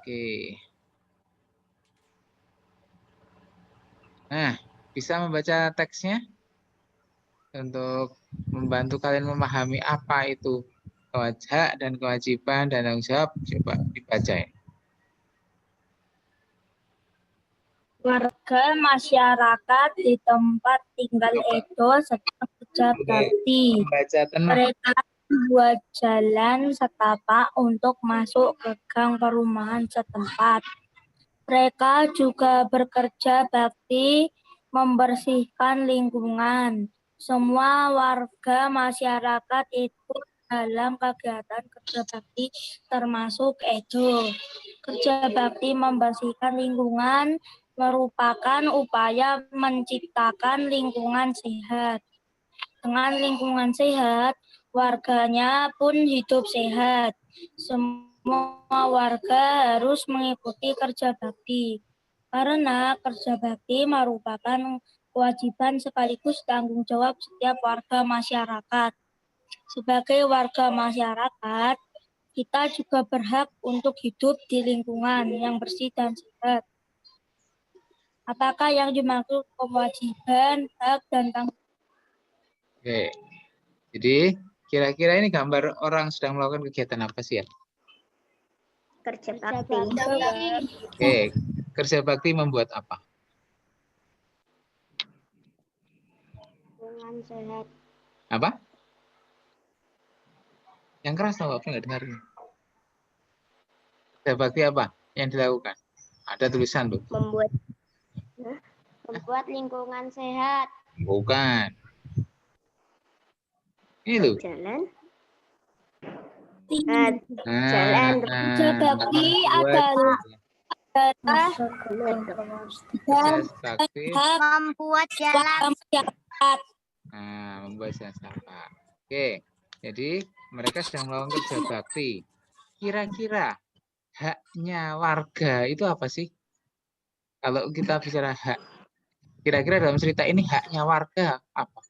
Oke. Nah, bisa membaca teksnya untuk membantu kalian memahami apa itu hak dan kewajiban dan tanggung jawab. Coba dibaca ya. Warga masyarakat di tempat tinggal Edo sedang kerja bakti. Membaca tenang. Mereka membuat jalan setapak untuk masuk ke gang perumahan setempat. Mereka juga bekerja bakti membersihkan lingkungan. Semua warga masyarakat ikut dalam kegiatan kerja bakti termasuk Edo. Kerja bakti membersihkan lingkungan merupakan upaya menciptakan lingkungan sehat. Dengan lingkungan sehat, warganya pun hidup sehat. Semua warga harus mengikuti kerja bakti. Karena kerja bakti merupakan kewajiban sekaligus tanggung jawab setiap warga masyarakat. Sebagai warga masyarakat, kita juga berhak untuk hidup di lingkungan yang bersih dan sehat. Apakah yang dimaksud kewajiban, hak, dan tanggung jawab? Oke. Jadi kira-kira ini gambar orang sedang melakukan kegiatan apa sih ya? Kerja bakti. Oke. Kerja bakti membuat apa? Lingkungan sehat. Apa? Yang keras tahu apa nggak dengar? Kerja bakti apa yang dilakukan? Ada tulisan tuh. Membuat lingkungan sehat. Bukan. Ini loh. Jalan. Kerja bakti adalah Membuat jalan. Membuat jalan setapak. Oke. Jadi mereka sedang melakukan kerja bakti. Kira-kira haknya warga itu apa sih? Kalau kita bicara hak, kira-kira dalam cerita ini haknya warga apa?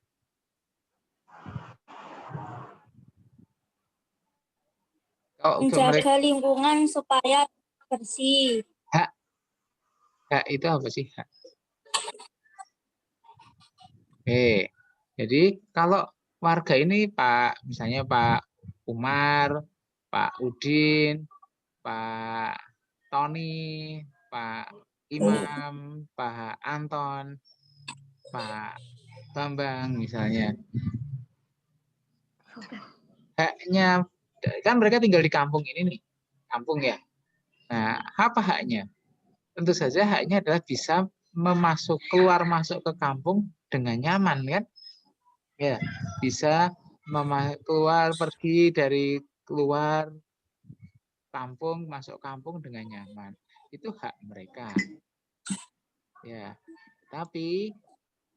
Menjaga lingkungan supaya bersih. Hak itu apa sih? Hak. Oke. Jadi kalau warga ini Pak, misalnya Pak Umar, Pak Udin, Pak Tony, Pak Imam, Pak Anton, Pak Bambang misalnya. Haknya, kan mereka tinggal di kampung ini nih, kampung ya. Nah, apa haknya? Tentu saja haknya adalah bisa keluar masuk ke kampung dengan nyaman kan? Ya, bisa keluar pergi dari keluar kampung masuk kampung dengan nyaman. Itu hak mereka. Ya. Tapi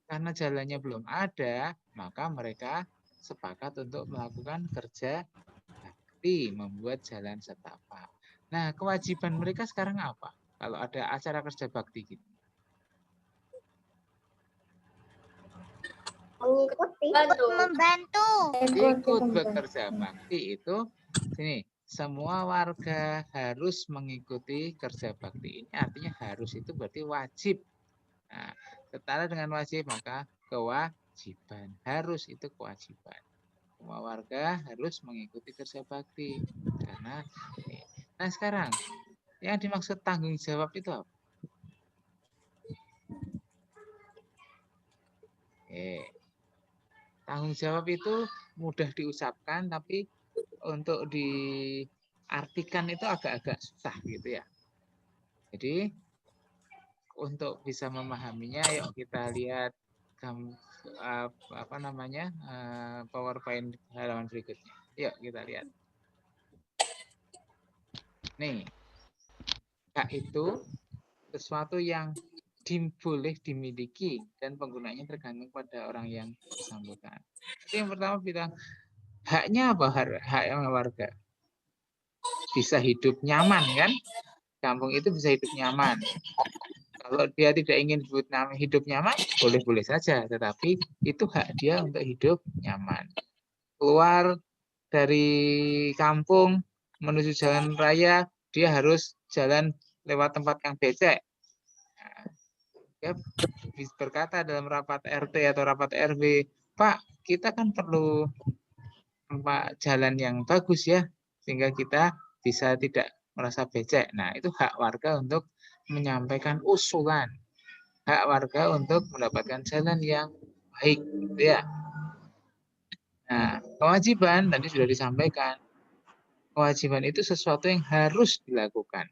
karena jalannya belum ada, maka mereka sepakat untuk melakukan kerja bakti, membuat jalan setapak. Nah, kewajiban mereka sekarang apa? Kalau ada acara kerja bakti gitu. Mengikuti. Membantu. Ikut bekerja bakti itu sini. Semua warga harus mengikuti kerja bakti. Ini artinya harus itu berarti wajib. Nah, setara dengan wajib maka kewajiban. Harus itu kewajiban. Semua warga harus mengikuti kerja bakti. Karena nah sekarang yang dimaksud tanggung jawab itu apa? Tanggung jawab itu mudah diucapkan tapi untuk diartikan itu agak-agak susah gitu ya. Jadi untuk bisa memahaminya, yuk kita lihat PowerPoint halaman berikutnya. Yuk kita lihat. Nih, hak itu sesuatu yang boleh dimiliki dan penggunanya tergantung pada orang yang bersangkutan. Jadi yang pertama bilang haknya apa? Hak warga bisa hidup nyaman kan? Kampung itu bisa hidup nyaman. Kalau dia tidak ingin hidup nyaman, boleh-boleh saja. Tetapi itu hak dia untuk hidup nyaman. Keluar dari kampung menuju jalan raya, dia harus jalan lewat tempat yang becek. Nah, dia berkata dalam rapat RT atau rapat RW, Pak, kita kan perlu tempat jalan yang bagus ya, sehingga kita bisa tidak merasa becek. Nah, itu hak warga untuk menyampaikan usulan. Hak warga untuk mendapatkan jalan yang baik, gitu ya. Nah, kewajiban tadi sudah disampaikan. Kewajiban itu sesuatu yang harus dilakukan.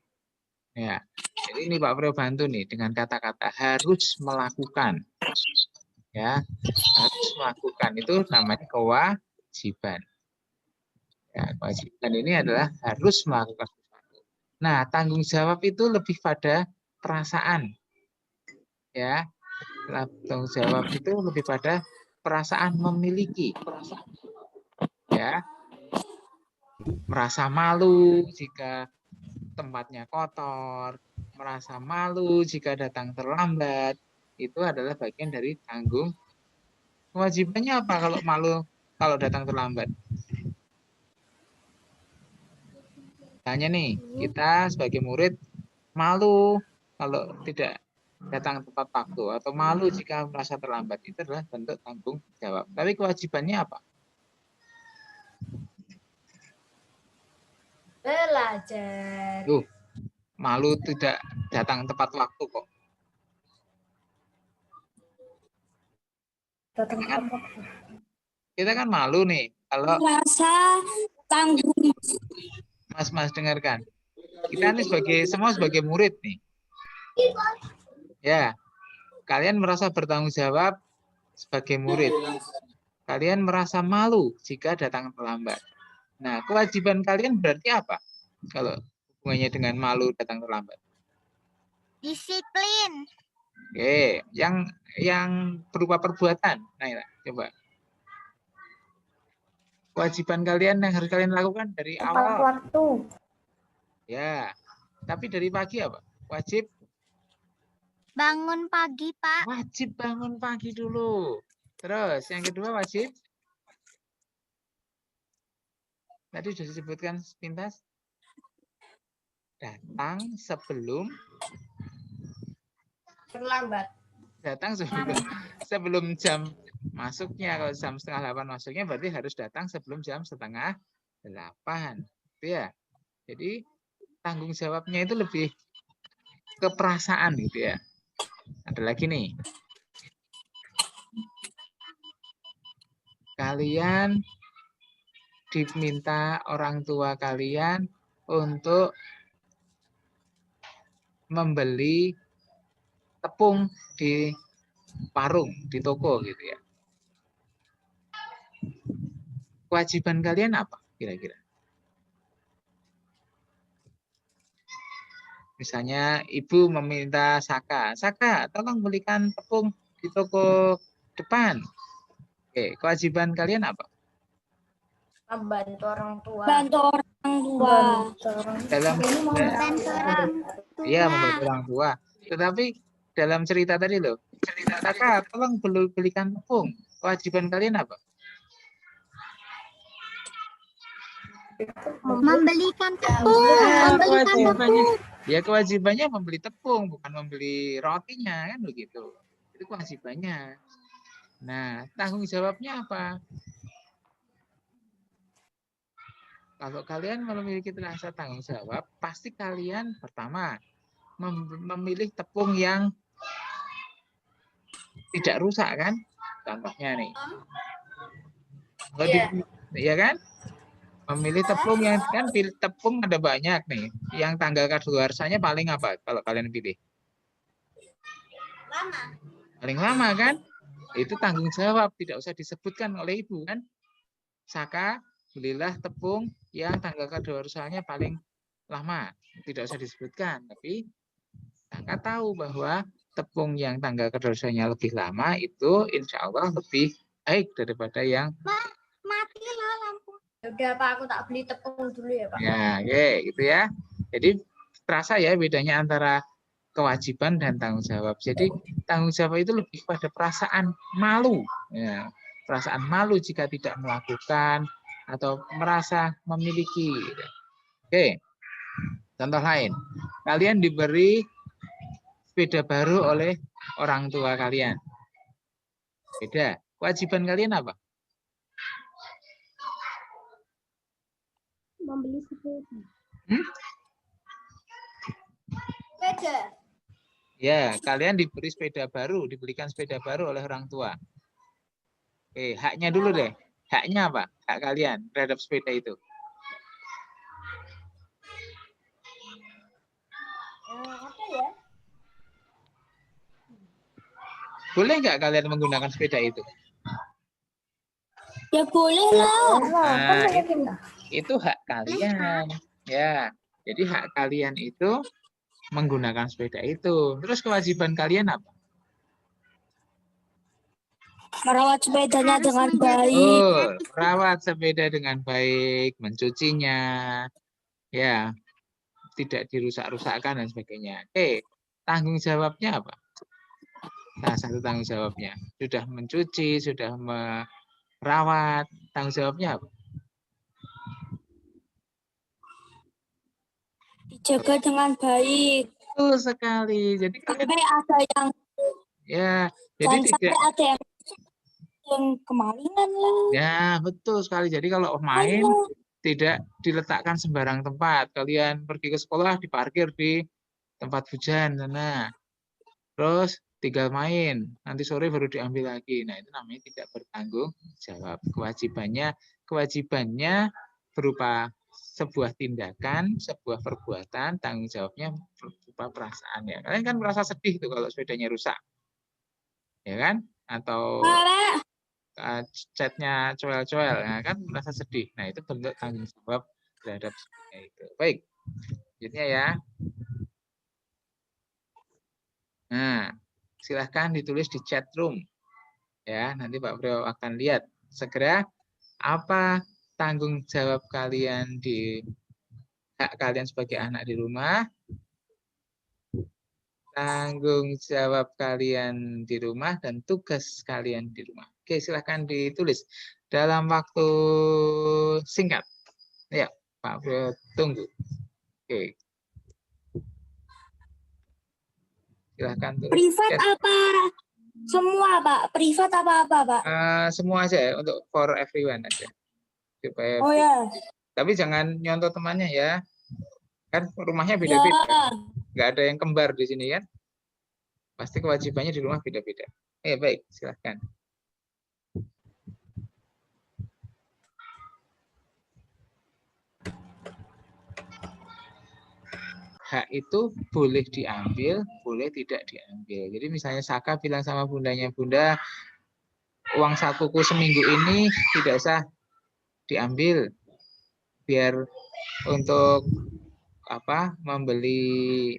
Ya, jadi ini Pak Priyo bantu nih dengan kata-kata harus melakukan. Ya, harus melakukan itu namanya kewajiban. Ya, kewajiban ini adalah harus melakukan sesuatu. Nah, tanggung jawab itu lebih pada perasaan. Ya, tanggung jawab itu lebih pada perasaan memiliki. Ya, merasa malu jika tempatnya kotor, merasa malu jika datang terlambat, itu adalah bagian dari tanggung. Kewajibannya apa kalau malu kalau datang terlambat? Tanya nih, kita sebagai murid malu kalau tidak datang tepat waktu atau malu jika merasa terlambat, itu adalah bentuk tanggung jawab. Tapi kewajibannya apa? Belajar. Malu tidak datang tepat waktu kok. Kita kan malu nih kalau Rasa tanggung. Mas dengarkan. Kita nih semua sebagai murid nih. Ya, kalian merasa bertanggung jawab sebagai murid. Kalian merasa malu jika datang terlambat. Nah, kewajiban kalian berarti apa? Kalau hubungannya dengan malu datang terlambat. Disiplin. Oke, yang berupa perbuatan. Nah, ya, coba. Kewajiban kalian yang harus kalian lakukan dari awal. Waktu. Ya, tapi dari pagi apa? Wajib Bangun pagi, Pak. wajib bangun pagi dulu. Terus yang kedua wajib. Tadi sudah disebutkan sepintas. Datang sebelum Terlambat. datang sebelum jam masuknya. Kalau jam 7:30 masuknya berarti harus datang sebelum jam 7:30. Gitu ya. Jadi tanggung jawabnya itu lebih ke perasaan gitu ya. Ada lagi nih. Kalian diminta orang tua kalian untuk membeli tepung di warung, di toko gitu ya. Kewajiban kalian apa kira-kira? Misalnya ibu meminta Saka, tolong belikan tepung di toko depan. Oke, kewajiban kalian apa? Membantu orang tua. Bantu orang tua. Dalam Membantu orang tua. Iya, membantu orang tua. Tetapi dalam cerita tadi loh, Saka, tolong belikan tepung. Kewajiban kalian apa? Membelikan tepung. Membelikan tepung. Ya kewajibannya membeli tepung, bukan membeli rotinya kan begitu. Itu kewajibannya. Nah, tanggung jawabnya apa? Kalau kalian memiliki rasa tanggung jawab, pasti kalian pertama memilih tepung yang tidak rusak kan? Contohnya nih. Ya kan? Memilih tepung yang kan tepung ada banyak nih. Yang tanggal kadaluarsanya paling apa kalau kalian pilih? Lama. Paling lama kan? Itu tanggung jawab, tidak usah disebutkan oleh ibu kan? Saka, belilah tepung yang tanggal kadaluarsanya paling lama. Tidak usah disebutkan, tapi Saka tahu bahwa tepung yang tanggal kadaluarsanya lebih lama itu insya Allah lebih baik daripada yang Mati loh lampu. Udah Pak, aku tak beli tepung dulu ya Pak. ya, oke, gitu ya. Jadi terasa ya bedanya antara kewajiban dan tanggung jawab. Jadi tanggung jawab itu lebih pada perasaan malu, ya. Perasaan malu jika tidak melakukan atau merasa memiliki. Oke, contoh lain. Kalian diberi sepeda baru oleh orang tua kalian. Beda. Kewajiban kalian apa? Membeli sepeda. Sepeda. Ya, kalian diberi sepeda baru, dibelikan sepeda baru oleh orang tua. Oke, haknya dulu deh. Haknya apa? Hak kalian terhadap sepeda itu. Apa ya? Boleh nggak kalian menggunakan sepeda itu? Ya boleh lah. Nah, itu hak kalian. Ya, jadi hak kalian itu menggunakan sepeda itu. Terus kewajiban kalian apa? Merawat sepedanya Harus dengan menjaga baik. Merawat sepeda dengan baik, mencucinya, ya, tidak dirusak-rusakkan dan sebagainya. Tanggung jawabnya apa? Salah satu tanggung jawabnya sudah mencuci, sudah merawat. Tanggung jawabnya apa? Dijaga dengan baik. Betul sekali. Jadi kalian Sampai ada yang ya, jadi dan sampai tidak. ada yang kemalingan lah. Ya, betul sekali. Jadi kalau main tidak diletakkan sembarang tempat. Kalian pergi ke sekolah diparkir di tempat hujan sana. Terus tinggal main. Nanti sore baru diambil lagi. Nah, itu namanya tidak bertanggung jawab. Kewajibannya berupa sebuah tindakan, sebuah perbuatan, tanggung jawabnya berupa perasaan ya. Kalian kan merasa sedih tuh kalau sepedanya rusak. Ya kan? Atau catnya coel-coel, nah, kan merasa sedih. Nah, itu bentuk tanggung jawab terhadap semuanya itu. Baik, selanjutnya ya. Nah, silahkan ditulis di chat room. Ya, nanti Pak Bro akan lihat segera apa tanggung jawab kalian di hak kalian sebagai anak di rumah, tanggung jawab kalian di rumah, dan tugas kalian di rumah. Oke, silahkan ditulis dalam waktu singkat. Ya, Pak Bro tunggu. Oke. Silahkan tulis. Privat apa? Semua, Pak. Privat apa-apa, Pak? Semua aja ya, untuk for everyone aja. Supaya Oh ya. tapi jangan nyontoh temannya ya. Kan rumahnya Ya. beda-beda. Nggak ada yang kembar di sini kan. Pasti kewajibannya di rumah beda-beda. Baik, silahkan. Hak itu boleh diambil, boleh tidak diambil. Jadi misalnya Saka bilang sama bundanya, Bunda, uang sakuku seminggu ini tidak usah diambil, biar untuk membeli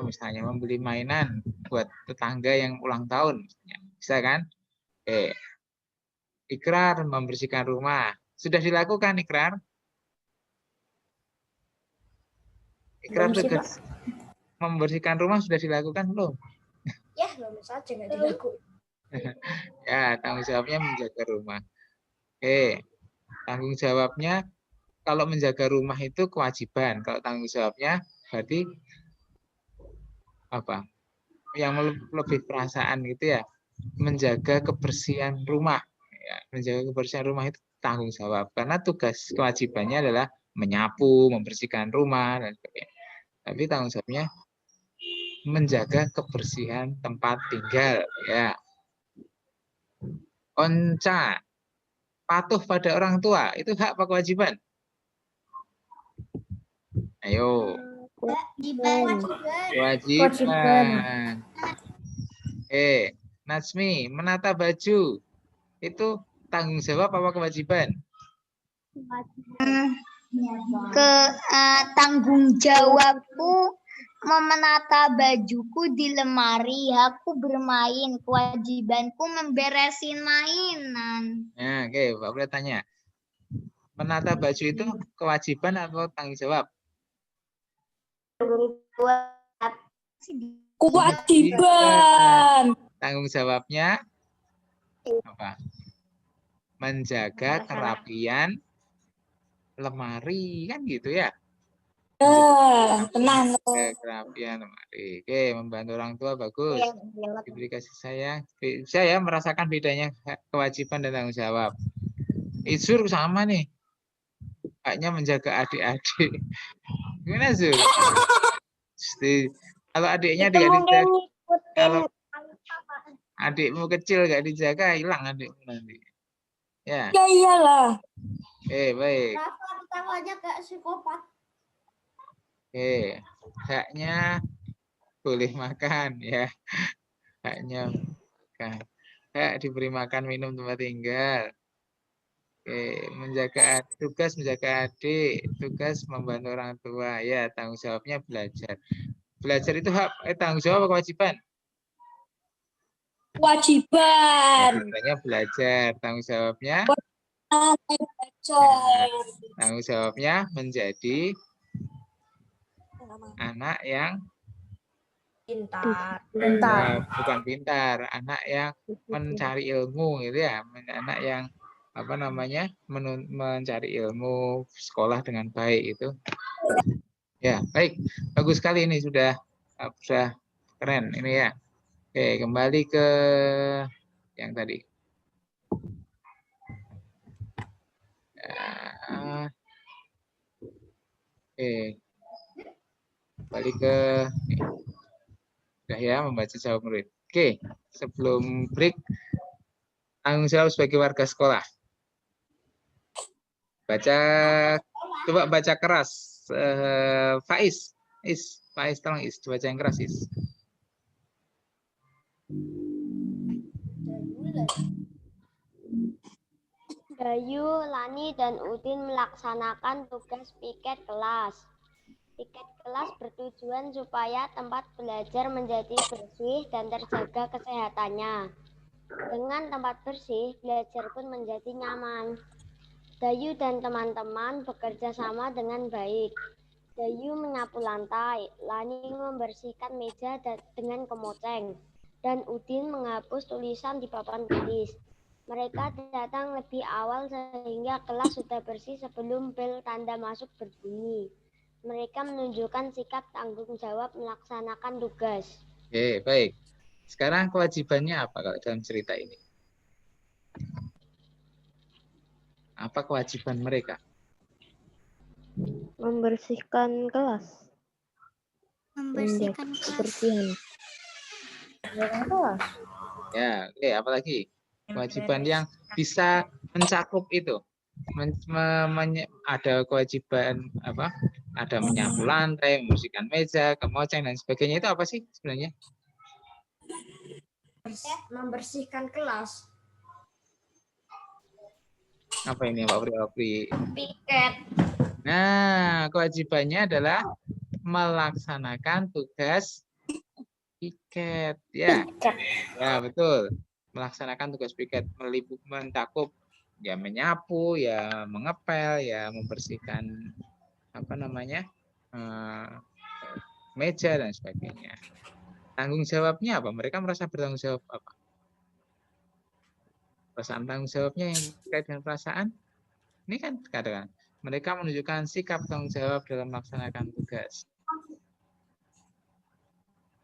misalnya membeli mainan buat tetangga yang ulang tahun misalnya. Bisa kan? Ikrar membersihkan rumah. Sudah dilakukan ikrar? Ikrar tugas membersihkan rumah sudah dilakukan belum? Ya, belum saja nggak dilakukan. Ya, tanggung jawabnya menjaga rumah. Tanggung jawabnya kalau menjaga rumah itu kewajiban. Kalau tanggung jawabnya berarti apa? Yang lebih perasaan gitu ya. Menjaga kebersihan rumah. Ya, menjaga kebersihan rumah itu tanggung jawab. Karena tugas kewajibannya adalah menyapu, membersihkan rumah dan sebagainya. Tapi tanggung jawabnya menjaga kebersihan tempat tinggal ya. Onca, patuh pada orang tua, itu hak apa kewajiban? Ayo. Kewajiban. Natsmi, menata baju, itu tanggung jawab apa kewajiban? Tanggung jawabku menata bajuku di lemari, aku bermain, kewajibanku memberesin mainan. Nah, Pak boleh tanya. Menata baju itu kewajiban atau tanggung jawab? Kewajiban. Tanggung jawabnya apa? Menjaga kerapian lemari, kan gitu ya. tenang. Kerapian lemari. Oke, membantu orang tua bagus. Diberi kasih sayang. Saya merasakan bedanya kewajiban dan tanggung jawab. Zur sama nih. Haknya menjaga adik-adik. Gimana Zur? Kalau adiknya tidak dijaga, kalau adikmu kecil nggak dijaga, hilang adikmu nanti. Ya. Ya iyalah. Baik. aja kayak psikopat. Haknya boleh makan ya. Haknya makan. Hak diberi makan, minum, tempat tinggal. Tugas menjaga adik, tugas membantu orang tua. Ya, tanggung jawabnya belajar. Belajar itu hak, tanggung jawab atau kewajiban? Kewajiban. Kewajibannya belajar, tanggung jawabnya. Tanggung jawabnya menjadi anak yang Pintar. bukan pintar, anak yang mencari ilmu gitu ya, anak yang apa namanya mencari ilmu, sekolah dengan baik itu. Ya, baik, bagus sekali ini sudah keren ini ya. Oke, kembali ke yang tadi. Kembali ke sudah ya membaca jawab murid. Oke, sebelum break, tanggung jawab sebagai warga sekolah. Coba baca keras. Faiz, tolong baca yang keras Is. Bayu, Lani, dan Udin melaksanakan tugas piket kelas. Piket kelas bertujuan supaya tempat belajar menjadi bersih dan terjaga kesehatannya. Dengan tempat bersih, belajar pun menjadi nyaman. Bayu dan teman-teman bekerja sama dengan baik. Bayu menyapu lantai, Lani membersihkan meja dengan kemoceng, dan Udin menghapus tulisan di papan tulis. Mereka datang lebih awal sehingga kelas sudah bersih sebelum bel tanda masuk berbunyi. Mereka menunjukkan sikap tanggung jawab melaksanakan tugas. Oke, baik. Sekarang kewajibannya apa kalau dalam cerita ini? Apa kewajiban mereka? Membersihkan kelas. Membersihkan kebersihan. Ya, oke, apalagi kewajiban yang bisa mencakup itu. Ada kewajiban apa? Ada menyapu lantai, membersihkan meja, kemoceng dan sebagainya, itu apa sih sebenarnya? Membersihkan kelas. Apa ini Pak Pri? Piket. Nah, kewajibannya adalah melaksanakan tugas piket, ya. Ya, betul. Melaksanakan tugas piket, mencakup ya menyapu, ya mengepel, ya membersihkan apa namanya? Meja dan sebagainya. Tanggung jawabnya apa? Mereka merasa bertanggung jawab apa? Perasaan tanggung jawabnya yang terkait dengan perasaan. Ini kan kadang mereka menunjukkan sikap tanggung jawab dalam melaksanakan tugas.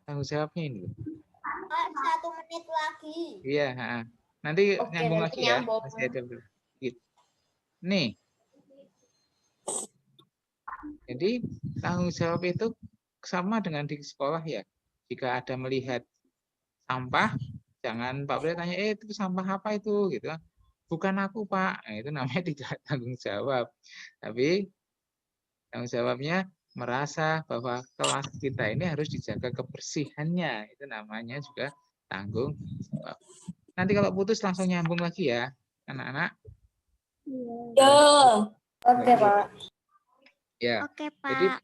Tanggung jawabnya ini. 1 menit lagi. Iya, nanti Oke, nyambung nanti lagi ya. nyambung. Masih ada gitu. Nih. Jadi tanggung jawab itu sama dengan di sekolah ya. Jika ada melihat sampah, jangan Pak Bre tanya, itu sampah apa itu gitu. Bukan aku Pak, nah, itu namanya tidak tanggung jawab. Tapi tanggung jawabnya merasa bahwa kelas kita ini harus dijaga kebersihannya. Itu namanya juga tanggung jawab. Nanti kalau putus langsung nyambung lagi ya, anak-anak. Ya. Oke, Pak. Ya. Oke, Jadi Pak.